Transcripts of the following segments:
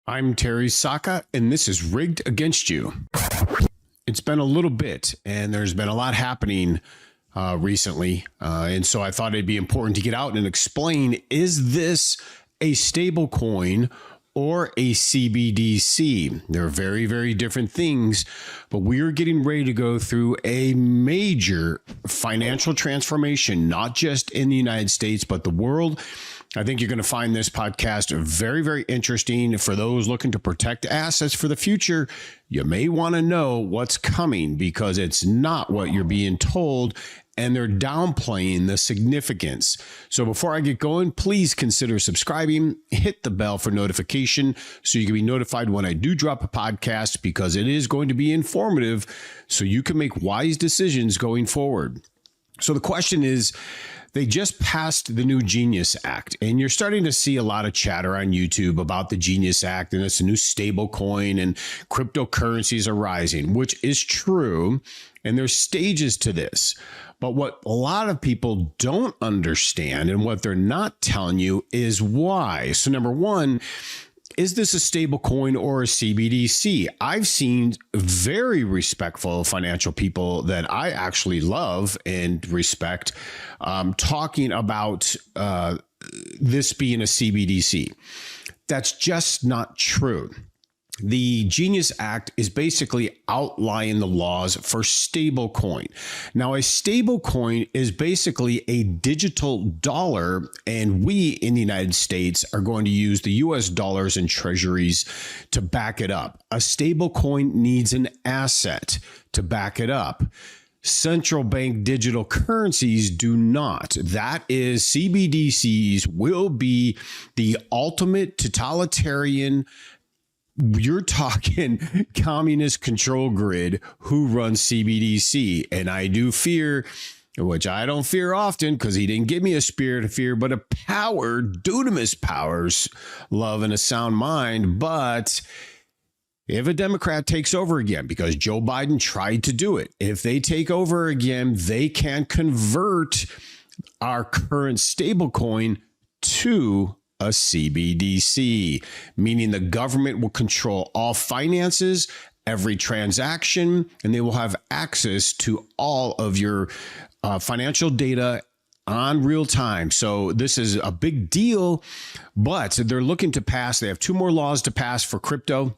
I'm Terry Sacka, and this is Rigged Against You. It's been a little bit, and there's been a lot happening recently, and so I thought it'd be important to get out and explain, is this a stable coin or a CBDC? They're very, very different things, but we are getting ready to go through a major financial transformation, not just in the United States, but the world. I think you're going to find this podcast very, very interesting for those looking to protect assets for the future. You may want to know what's coming because it's not what you're being told, and they're downplaying the significance. So before I get going, please consider subscribing, hit the bell for notification so you can be notified when I do drop a podcast, because it is going to be informative so you can make wise decisions going forward. So the question is, they just passed the new Genius Act, and you're starting to see a lot of chatter on YouTube about the Genius Act, and it's a new stable coin and cryptocurrencies are rising, which is true. And there's stages to this. But what a lot of people don't understand and what they're not telling you is why. So number one, is this a stable coin or a CBDC? I've seen very respectful financial people that I actually love and respect talking about this being a CBDC. That's just not true. The Genius Act is basically outlining the laws for stable coin. Now, a stable coin is basically a digital dollar, and we in the United States are going to use the US dollars and treasuries to back it up. A stable coin needs an asset to back it up. Central bank digital currencies do not. That is, CBDCs will be the ultimate totalitarian, you're talking communist control grid who runs CBDC. And I do fear, which I don't fear often because he didn't give me a spirit of fear, but a power, dunamis powers, love and a sound mind. But if a Democrat takes over again, because Joe Biden tried to do it, if they take over again, they can convert our current stablecoin to a CBDC, meaning the government will control all finances, every transaction, and they will have access to all of your financial data on real time. So this is a big deal, but they're looking to pass. They have two more laws to pass for crypto.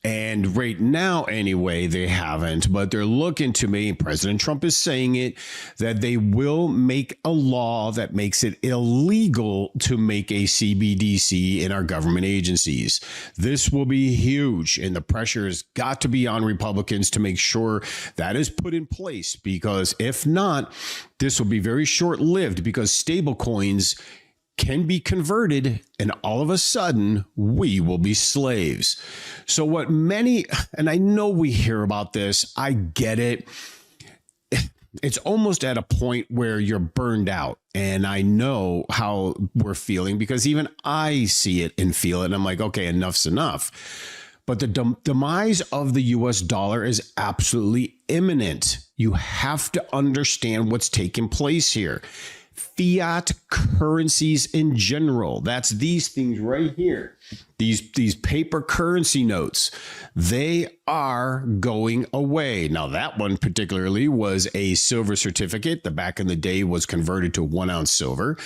And right now, anyway, they haven't, but they're looking to me, President Trump is saying it, that they will make a law that makes it illegal to make a CBDC in our government agencies. This will be huge, and the pressure has got to be on Republicans to make sure that is put in place, because if not, this will be very short-lived, because stable coins can be converted, and all of a sudden we will be slaves. So what many, and I know we hear about this, I get it. It's almost at a point where you're burned out, and I know how we're feeling because even I see it and feel it, and I'm like, okay, enough's enough. But the demise of the US dollar is absolutely imminent. You have to understand what's taking place here. Fiat currencies in general, that's these things right here, these paper currency notes, they are going away. Now, that one particularly was a silver certificate. The back in the day was converted to 1 ounce silver.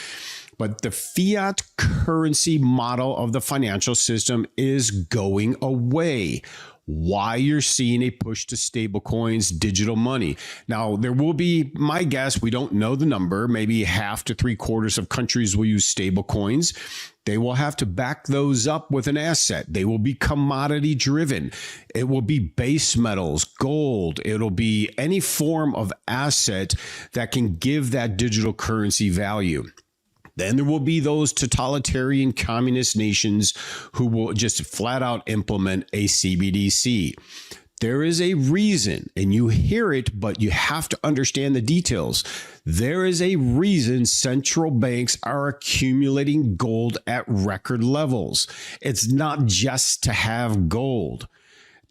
But the fiat currency model of the financial system is going away. Why you're seeing a push to stable coins, digital money. Now, there will be, my guess, we don't know the number, maybe half to 3/4 of countries will use stable coins. They will have to back those up with an asset. They will be commodity driven. It will be base metals, gold. It'll be any form of asset that can give that digital currency value. Then there will be those totalitarian communist nations who will just flat out implement a CBDC. There is a reason, and you hear it, but you have to understand the details. There is a reason central banks are accumulating gold at record levels. It's not just to have gold.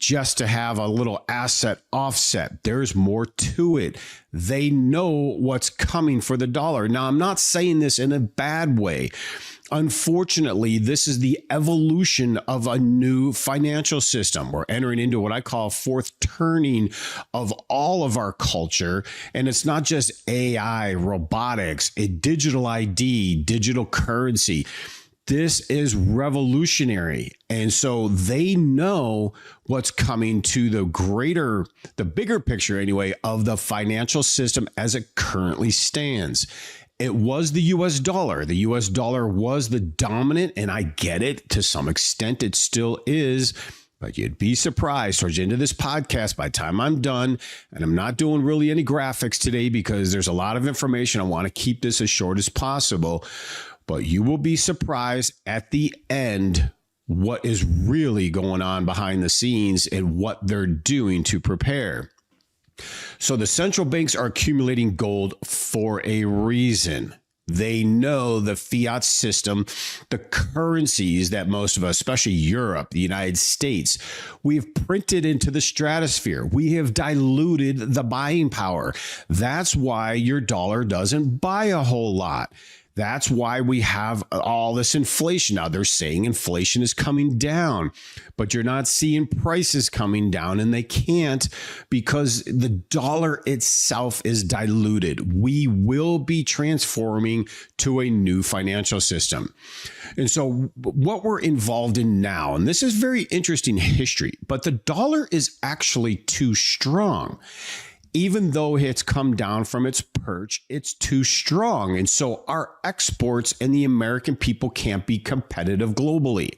just to have a little asset offset. There's more to it. They know what's coming for the dollar. Now, I'm not saying this in a bad way. Unfortunately, this is the evolution of a new financial system. We're entering into what I call fourth turning of all of our culture. And it's not just AI, robotics, a digital ID, digital currency. This is revolutionary. And so they know what's coming to the bigger picture anyway, of the financial system as it currently stands. It was the US dollar. The US dollar was the dominant, and I get it to some extent. It still is. But you'd be surprised towards the end of this podcast, by the time I'm done, and I'm not doing really any graphics today because there's a lot of information. I want to keep this as short as possible. But you will be surprised at the end what is really going on behind the scenes and what they're doing to prepare. So the central banks are accumulating gold for a reason. They know the fiat system, the currencies that most of us, especially Europe, the United States, we've printed into the stratosphere. We have diluted the buying power. That's why your dollar doesn't buy a whole lot. That's why we have all this inflation. Now, they're saying inflation is coming down, but you're not seeing prices coming down, and they can't because the dollar itself is diluted. We will be transforming to a new financial system. And so what we're involved in now, and this is very interesting history, but the dollar is actually too strong. Even though it's come down from its perch, it's too strong. And so our exports and the American people can't be competitive globally.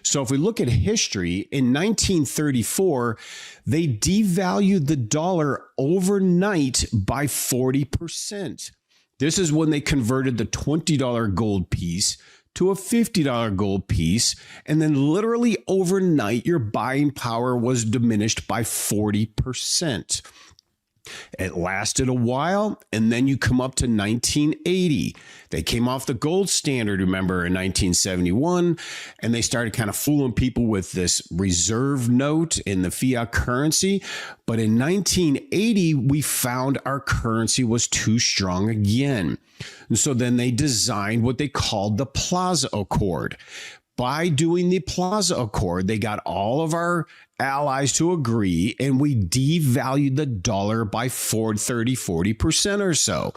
So if we look at history, in 1934, they devalued the dollar overnight by 40%. This is when they converted the $20 gold piece to a $50 gold piece. And then literally overnight, your buying power was diminished by 40%. It lasted a while, and then you come up to 1980. They came off the gold standard, remember, in 1971, and they started kind of fooling people with this reserve note in the fiat currency. But in 1980, we found our currency was too strong again. And so then they designed what they called the Plaza Accord. By doing the Plaza Accord, they got all of our allies to agree, and we devalued the dollar by 40% or so.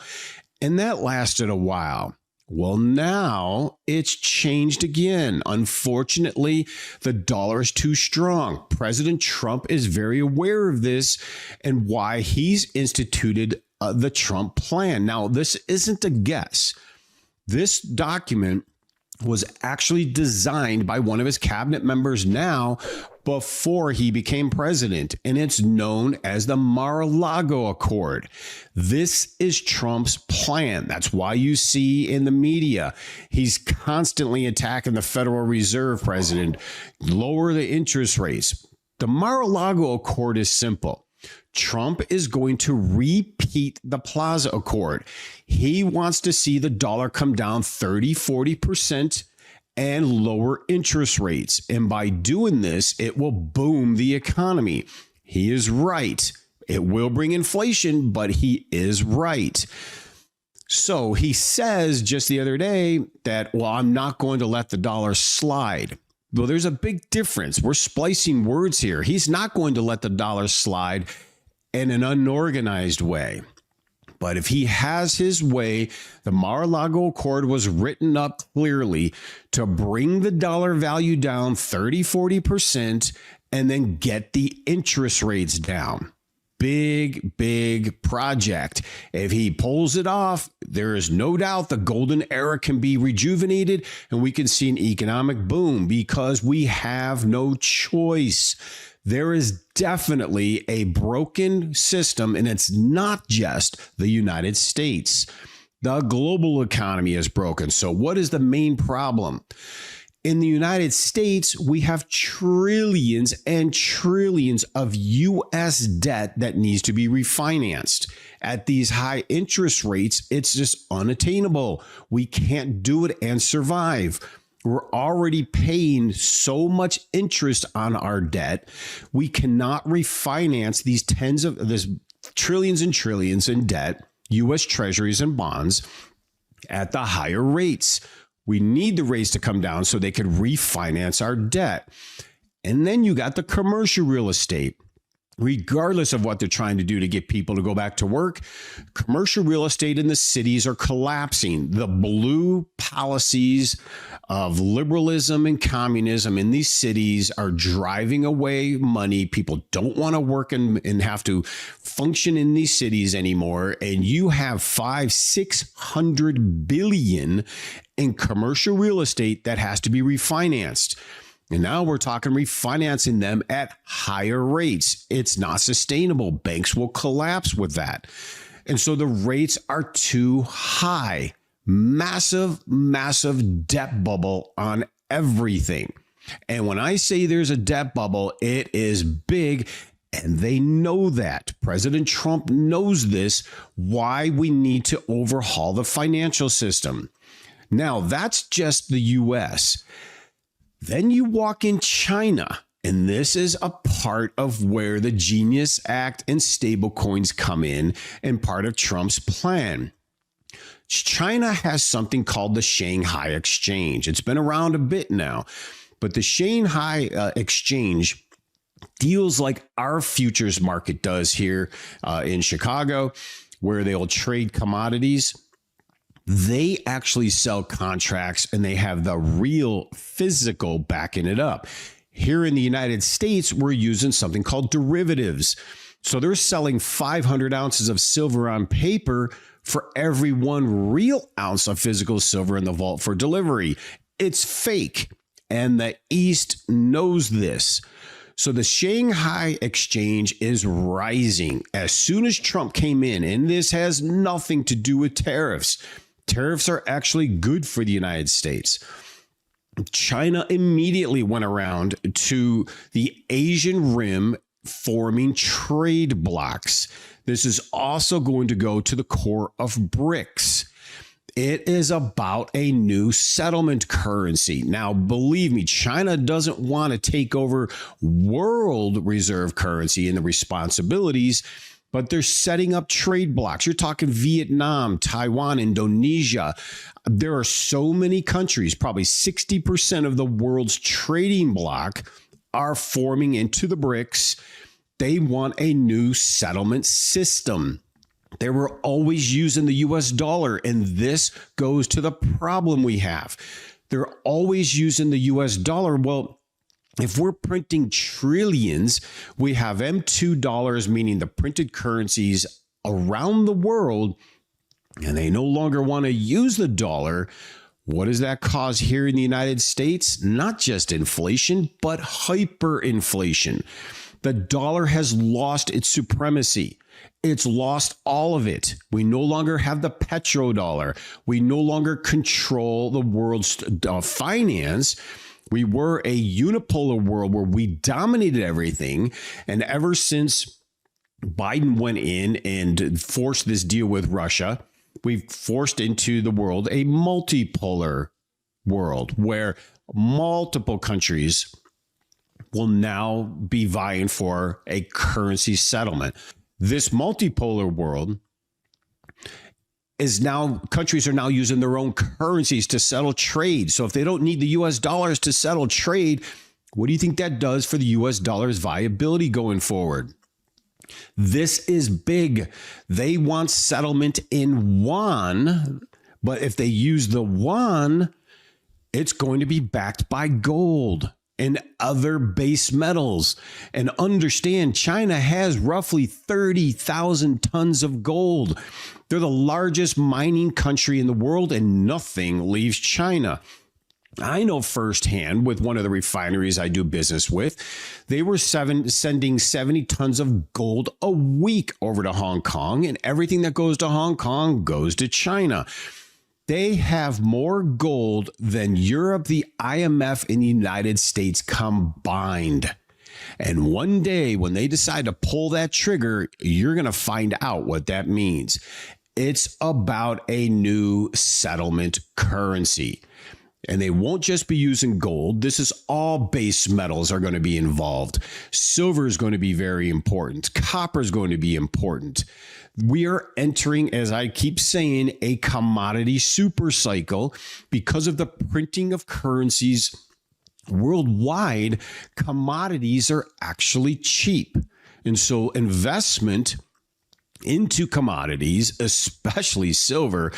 And that lasted a while. Well, now it's changed again. Unfortunately, the dollar is too strong. President Trump is very aware of this and why he's instituted the Trump plan. Now, this isn't a guess. This document was actually designed by one of his cabinet members now before he became president, and it's known as the Mar-a-Lago Accord. This is Trump's plan. That's why you see in the media, he's constantly attacking the Federal Reserve president, lower the interest rates. The Mar-a-Lago Accord is simple. Trump is going to repeat the Plaza Accord. He wants to see the dollar come down 30-40% and lower interest rates. And by doing this, it will boom the economy. He is right. It will bring inflation, but he is right. So he says just the other day that, well, I'm not going to let the dollar slide. Well, there's a big difference. We're splicing words here. He's not going to let the dollar slide in an unorganized way. But if he has his way, the Mar-a-Lago Accord was written up clearly to bring the dollar value down 30-40% and then get the interest rates down. Big project. If he pulls it off, there is no doubt the golden era can be rejuvenated and we can see an economic boom because we have no choice. There is definitely a broken system, and it's not just the United States. The global economy is broken. So what is the main problem? In the United States, we have trillions and trillions of U.S. debt that needs to be refinanced. At these high interest rates, it's just unattainable. We can't do it and survive. We're already paying so much interest on our debt. We cannot refinance these this trillions and trillions in debt, U.S. treasuries and bonds at the higher rates. We need the rates to come down so they could refinance our debt. And then you got the commercial real estate. Regardless of what they're trying to do to get people to go back to work, commercial real estate in the cities are collapsing. The blue policies of liberalism and communism in these cities are driving away money. People don't want to work and have to function in these cities anymore. And you have $600 billion in commercial real estate that has to be refinanced. And now we're talking refinancing them at higher rates. It's not sustainable. Banks will collapse with that. And so the rates are too high. Massive, massive debt bubble on everything. And when I say there's a debt bubble, it is big. And they know that. President Trump knows this, why we need to overhaul the financial system. Now, that's just the U.S. Then you walk in China, and this is a part of where the Genius Act and stablecoins come in and part of Trump's plan. China has something called the Shanghai Exchange. It's been around a bit now, but the Shanghai Exchange deals like our futures market does here in Chicago, where they'll trade commodities. They actually sell contracts and they have the real physical backing it up. Here in the United States, we're using something called derivatives. So they're selling 500 ounces of silver on paper for every 1 real ounce of physical silver in the vault for delivery. It's fake. And the East knows this. So the Shanghai Exchange is rising as soon as Trump came in. And this has nothing to do with tariffs. Tariffs are actually good for the United States. China immediately went around to the Asian Rim forming trade blocks. This is also going to go to the core of BRICS. It is about a new settlement currency. Now, believe me, China doesn't want to take over world reserve currency and the responsibilities, but they're setting up trade blocks. You're talking Vietnam, Taiwan, Indonesia. There are so many countries, probably 60% of the world's trading bloc are forming into the BRICS. They want a new settlement system. They were always using the US dollar, and this goes to the problem we have. They're always using the US dollar. Well, if we're printing trillions, we have M2 dollars, meaning the printed currencies around the world, and they no longer want to use the dollar. What does that cause here in the United States? Not just inflation, but hyperinflation. The dollar has lost its supremacy. It's lost all of it. We no longer have the petrodollar. We no longer control the world's finance. We were a unipolar world where we dominated everything. And ever since Biden went in and forced this deal with Russia, we've forced into the world a multipolar world where multiple countries will now be vying for a currency settlement. This multipolar world is now, countries are now using their own currencies to settle trade. So if they don't need the US dollars to settle trade, what do you think that does for the US dollar's viability going forward? This is big. They want settlement in yuan, but if they use the yuan, it's going to be backed by gold and other base metals. And understand, China has roughly 30,000 tons of gold. They're the largest mining country in the world, and nothing leaves China. I know firsthand with one of the refineries I do business with, they were sending 70 tons of gold a week over to Hong Kong, and everything that goes to Hong Kong goes to China. They have more gold than Europe, the IMF, and the United States combined. And one day when they decide to pull that trigger, you're going to find out what that means. It's about a new settlement currency. And they won't just be using gold. This is all base metals are going to be involved. Silver is going to be very important. Copper is going to be important. We are entering, as I keep saying, a commodity super cycle because of the printing of currencies worldwide. Commodities are actually cheap. And so investment into commodities, especially silver,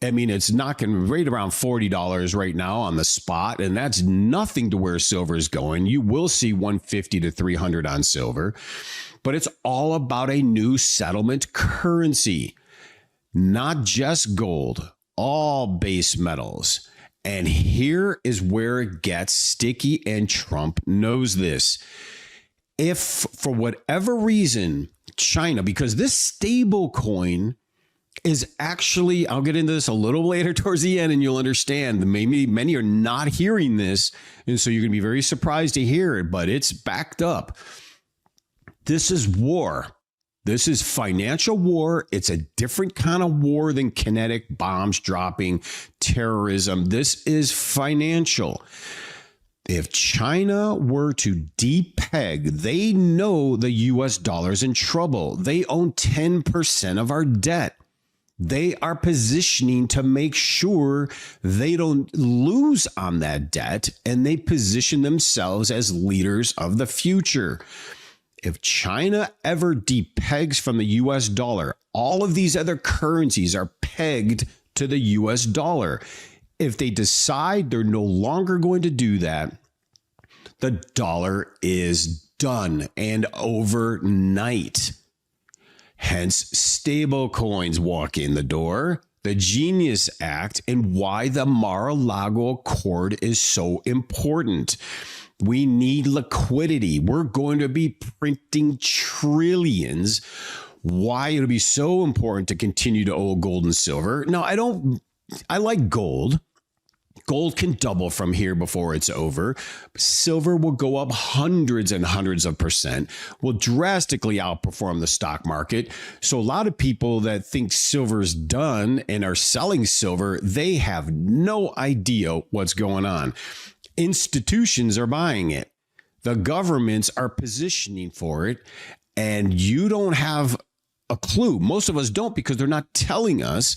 I mean, it's knocking right around $40 right now on the spot, and that's nothing to where silver is going. You will see 150 to 300 on silver, but it's all about a new settlement currency, not just gold, all base metals. And here is where it gets sticky, and Trump knows this. If for whatever reason, China, because this stable coin is actually, I'll get into this a little later towards the end and you'll understand. Maybe many are not hearing this, and so you're going to be very surprised to hear it, but it's backed up. This is war. This is financial war. It's a different kind of war than kinetic bombs dropping, terrorism. This is financial. If China were to depeg, they know the US dollar's in trouble. They own 10% of our debt. They are positioning to make sure they don't lose on that debt, and they position themselves as leaders of the future. If China ever depegs from the US dollar, all of these other currencies are pegged to the US dollar. If they decide they're no longer going to do that, the dollar is done, and overnight. Hence, stable coins walk in the door, the Genius Act, and why the Mar-a-Lago Accord is so important. We need liquidity. We're going to be printing trillions. Why it'll be so important to continue to own gold and silver. Now, I like gold. Gold can double from here before it's over. Silver will go up hundreds and hundreds of percent, will drastically outperform the stock market. So a lot of people that think silver's done and are selling silver, they have no idea what's going on. Institutions are buying it. The governments are positioning for it, and you don't have a clue. Most of us don't, because they're not telling us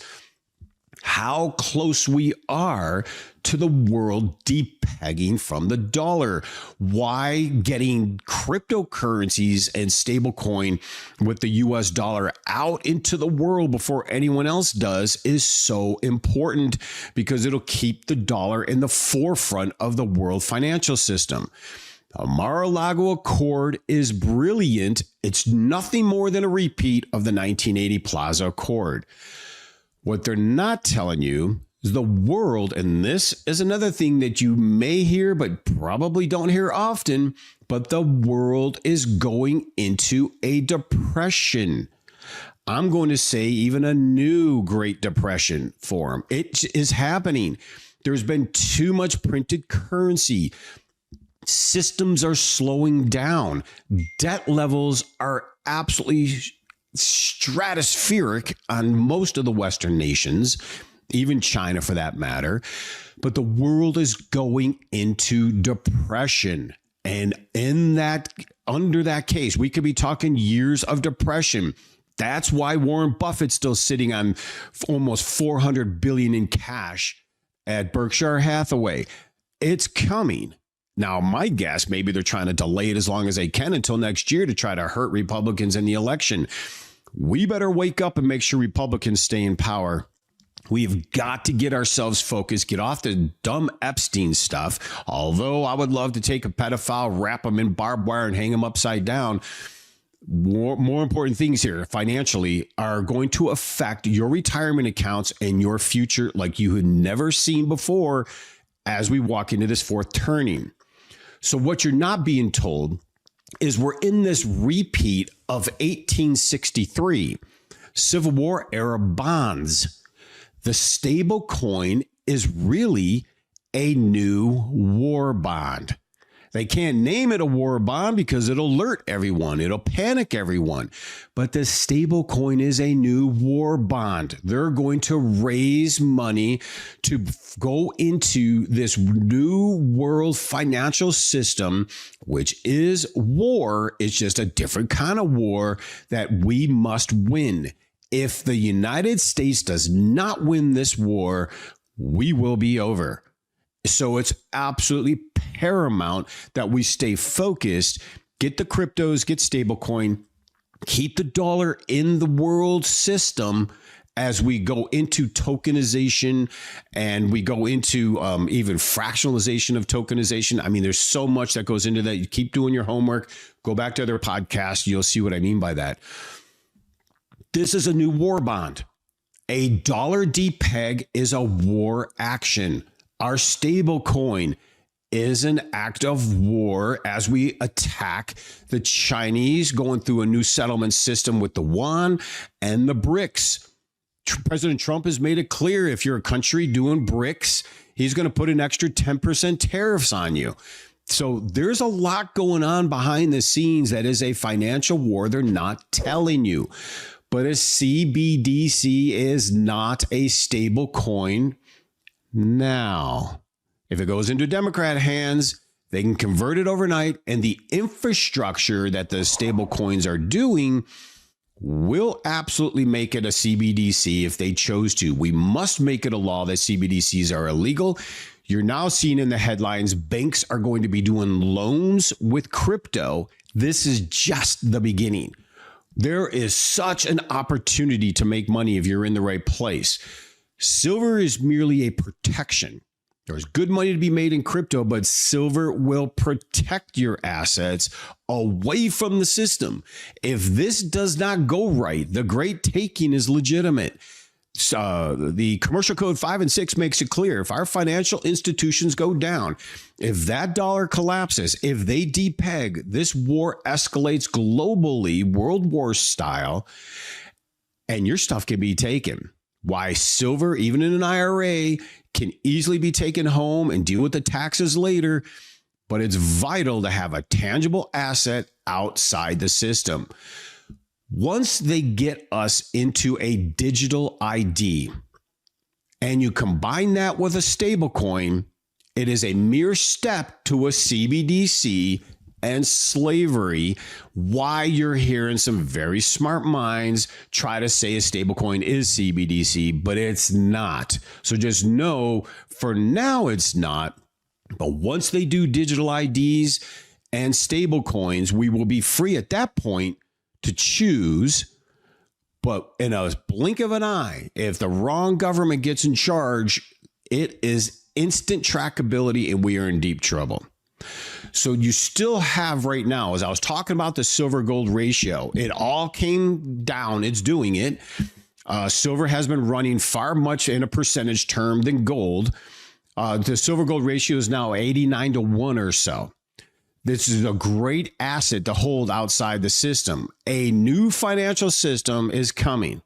how close we are to the world depegging from the dollar. Why getting cryptocurrencies and stablecoin with the US dollar out into the world before anyone else does is so important, because it'll keep the dollar in the forefront of the world financial system. The Mar-a-Lago Accord is brilliant. It's nothing more than a repeat of the 1980 Plaza Accord. What they're not telling you is the world, and this is another thing that you may hear but probably don't hear often, but the world is going into a depression. I'm going to say even a new Great Depression form. It is happening. There's been too much printed currency. Systems are slowing down. Debt levels are absolutely stratospheric on most of the Western nations, even China for that matter. But the world is going into depression. And under that case, we could be talking years of depression. That's why Warren Buffett's still sitting on almost $400 billion in cash at Berkshire Hathaway. It's coming. Now, my guess, maybe they're trying to delay it as long as they can until next year to try to hurt Republicans in the election. We better wake up and make sure Republicans stay in power. We've got to get ourselves focused, get off the dumb Epstein stuff. Although I would love to take a pedophile, wrap him in barbed wire and hang him upside down. More important things here financially are going to affect your retirement accounts and your future like you had never seen before as we walk into this fourth turning. So what you're not being told is we're in this repeat of 1863 Civil War era bonds. The stable coin is really a new war bond. They can't name it a war bond because it'll alert everyone. It'll panic everyone. But the stable coin is a new war bond. They're going to raise money to go into this new world financial system, which is war. It's just a different kind of war that we must win. If the United States does not win this war, we will be over. So it's absolutely paramount that we stay focused, get the cryptos, get stablecoin, keep the dollar in the world system as we go into tokenization and we go into even fractionalization of tokenization. I mean, there's so much that goes into that. You keep doing your homework, go back to other podcasts, you'll see what I mean by that. This is a new war bond. A dollar depeg is a war action. Our stable coin is an act of war as we attack the Chinese going through a new settlement system with the yuan and the BRICS. President Trump has made it clear if you're a country doing BRICS, he's going to put an extra 10% tariffs on you. So there's a lot going on behind the scenes that is a financial war they're not telling you. But a CBDC is not a stable coin. Now, if it goes into Democrat hands, they can convert it overnight, and the infrastructure that the stable coins are doing will absolutely make it a CBDC if they chose to. We must make it a law that CBDCs are illegal. You're now seeing in the headlines, banks are going to be doing loans with crypto. This is just the beginning. There is such an opportunity to make money if you're in the right place. Silver is merely a protection. There's good money to be made in crypto, but silver will protect your assets away from the system. If this does not go right, the great taking is legitimate. The commercial code 5 and 6 makes it clear. If our financial institutions go down, if that dollar collapses, if they depeg, this war escalates globally, World War style, and your stuff can be taken. Why silver, even in an IRA, can easily be taken home and deal with the taxes later, but it's vital to have a tangible asset outside the system. Once they get us into a digital ID and you combine that with a stable coin, it is a mere step to a CBDC and slavery. Why you're hearing some very smart minds try to say a stablecoin is CBDC, but it's not. So just know for now it's not. But once they do digital IDs and stablecoins, we will be free at that point to choose. But in a blink of an eye, if the wrong government gets in charge, it is instant trackability and we are in deep trouble. So you still have right now, as I was talking about the silver gold ratio, it all came down. It's doing it. Silver has been running far much in a percentage term than gold. The silver gold ratio is now 89-1 or so. This is a great asset to hold outside the system. A new financial system is coming.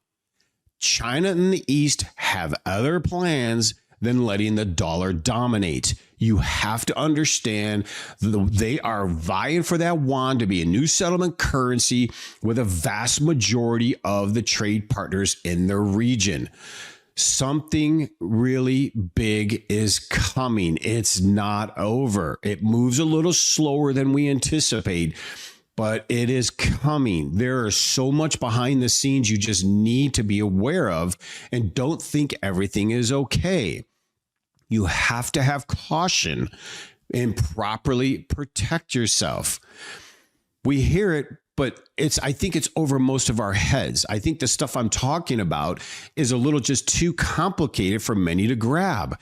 China and the East have other plans than letting the dollar dominate. You have to understand they are vying for that yuan to be a new settlement currency with a vast majority of the trade partners in the region. Something really big is coming. It's not over. It moves a little slower than we anticipate, but it is coming. There is so much behind the scenes you just need to be aware of, and don't think everything is okay. You have to have caution and properly protect yourself. We hear it, but I think it's over most of our heads. I think the stuff I'm talking about is a little just too complicated for many to grab.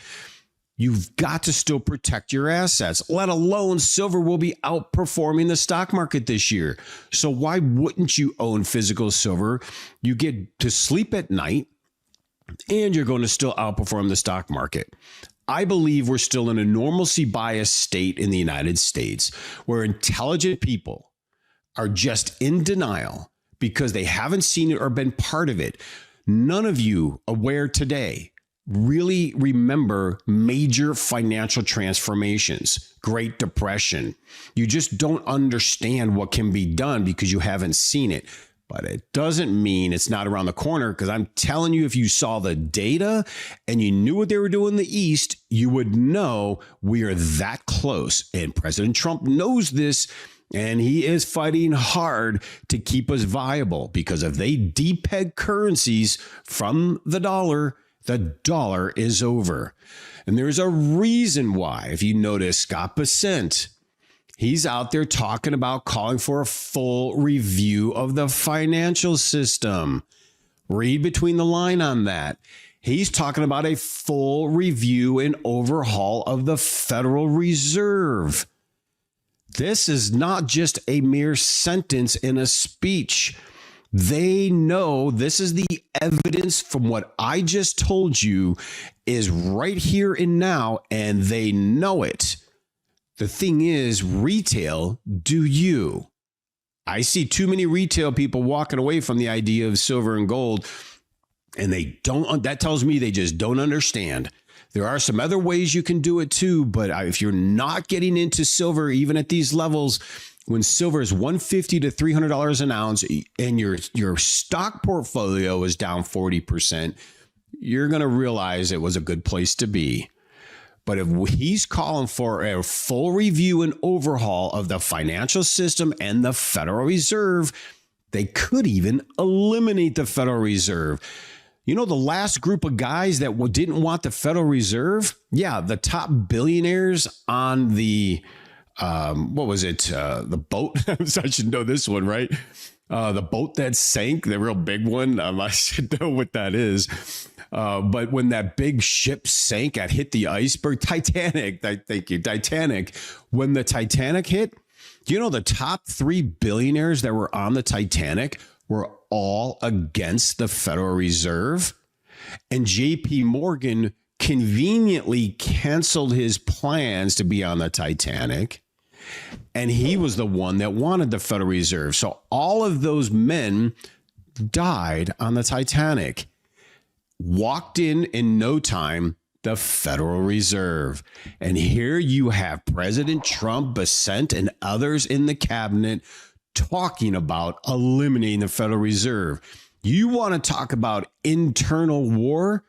You've got to still protect your assets, let alone silver will be outperforming the stock market this year. So why wouldn't you own physical silver? You get to sleep at night and you're going to still outperform the stock market. I believe we're still in a normalcy biased state in the United States where intelligent people are just in denial because they haven't seen it or been part of it. None of you aware today really remember major financial transformations, Great Depression. You just don't understand what can be done because you haven't seen it. But it doesn't mean it's not around the corner, because I'm telling you, if you saw the data and you knew what they were doing in the East, you would know we are that close. And President Trump knows this, and he is fighting hard to keep us viable, because if they depeg currencies from the dollar is over. And there's a reason why. If you notice, Scott Bessent, he's out there talking about calling for a full review of the financial system. Read between the line on that. He's talking about a full review and overhaul of the Federal Reserve. This is not just a mere sentence in a speech. They know this is the evidence from what I just told you is right here and now, and they know it. The thing is, retail, do you? I see too many retail people walking away from the idea of silver and gold, and they don't. That tells me they just don't understand. There are some other ways you can do it too, but if you're not getting into silver, even at these levels, when silver is $150 to $300 an ounce and your stock portfolio is down 40%, you're going to realize it was a good place to be. But if he's calling for a full review and overhaul of the financial system and the Federal Reserve, they could even eliminate the Federal Reserve. You know, the last group of guys that didn't want the Federal Reserve? Yeah, the top billionaires on the, the boat? I should know this one, right? The boat that sank, the real big one. I should know what that is. But when that big ship sank, it hit the iceberg. Titanic. Thank you. Titanic. When the Titanic hit, you know, the top 3 billionaires that were on the Titanic were all against the Federal Reserve. And JP Morgan conveniently canceled his plans to be on the Titanic. And he was the one that wanted the Federal Reserve. So all of those men died on the Titanic. Walked in no time, the Federal Reserve. And here you have President Trump, Bessent, and others in the cabinet talking about eliminating the Federal Reserve. You want to talk about internal war?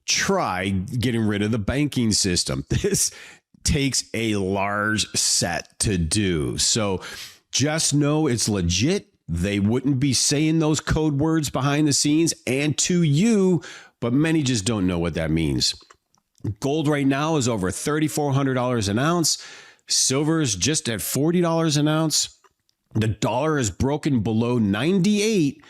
Try getting rid of the banking system. This takes a large set to do. So just know it's legit. They wouldn't be saying those code words behind the scenes and to you, but many just don't know what that means. Gold right now is over $3,400 an ounce. Silver is just at $40 an ounce. The dollar is broken below 98.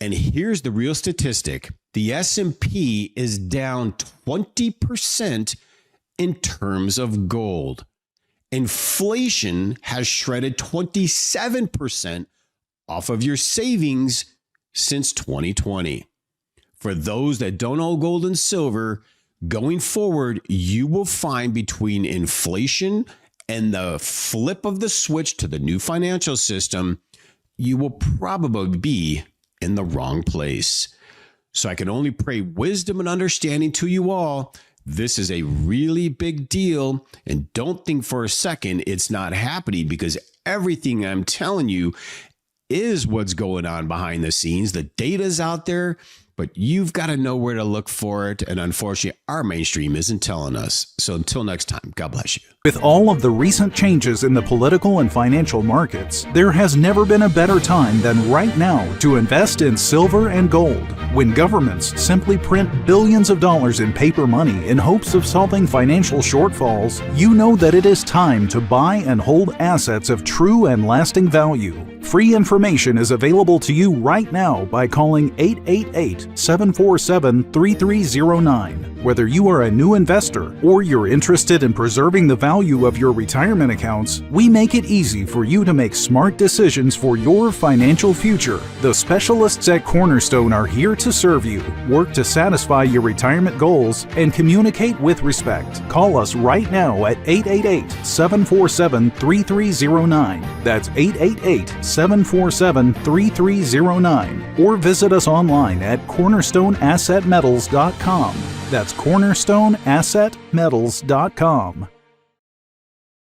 And here's the real statistic. The S&P is down 20% in terms of gold. Inflation has shredded 27% off of your savings since 2020. For those that don't own gold and silver, going forward, you will find between inflation and the flip of the switch to the new financial system, you will probably be in the wrong place. So I can only pray wisdom and understanding to you all. This is a really big deal, and don't think for a second it's not happening, because everything I'm telling you is what's going on behind the scenes. The data's out there, but you've got to know where to look for it. And unfortunately, our mainstream isn't telling us. So until next time, God bless you. With all of the recent changes in the political and financial markets, there has never been a better time than right now to invest in silver and gold. When governments simply print billions of dollars in paper money in hopes of solving financial shortfalls, you know that it is time to buy and hold assets of true and lasting value. Free information is available to you right now by calling 888-747-3309. Whether you are a new investor or you're interested in preserving the value of your retirement accounts, we make it easy for you to make smart decisions for your financial future. The specialists at Cornerstone are here to serve you, work to satisfy your retirement goals, and communicate with respect. Call us right now at 888-747-3309. That's 888-747-3309. Or visit us online at cornerstoneassetmetals.com. That's cornerstoneassetmetals.com.